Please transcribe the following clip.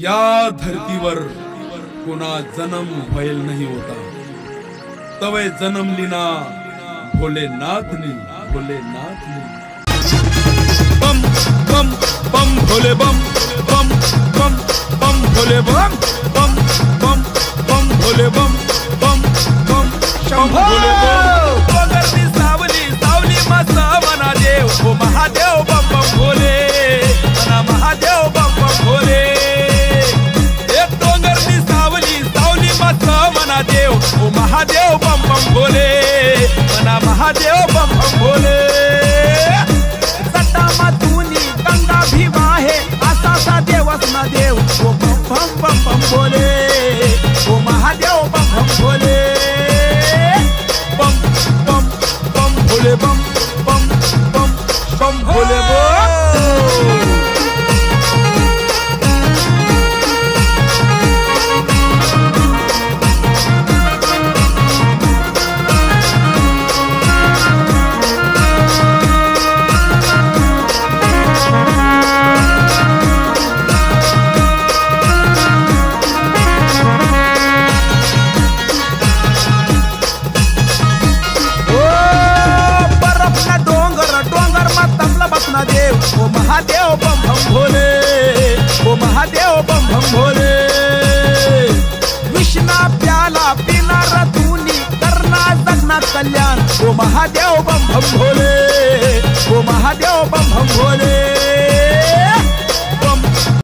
या धरतीवर कोणा जन्म व्हायल नहीं होता, तवे जन्म लीना भोलेनाथ ने। बम बम बम भोले बम बम बम बम भोले बम बम बम बम भोले बम बम बम शंभो भोले बम। डोंगरनी सावली सावली मसा मना देव ओ महादेव बम बम भोले, मना महादेव बम बम भोले। एक डोंगरनी सावली सावली मसा मना देव ओ महादेव बम बम भोले, मना महादेव बम बम भोले। सटामातूनी गंगा भी वाहे असा सा देवच ना देव ओ बम बम बम बम भोले, ओ महादेव बम बम भोले। बम बम बम भोले बम बम बम बम भोले बम। देव ओ महादेव बम बम भोले, ओ महादेव बम बम भोले। विष्णा प्याला पीना रतूनी करना जगना कल्याण ओ महादेव बम बम भोले, ओ महादेव बम बम भोले।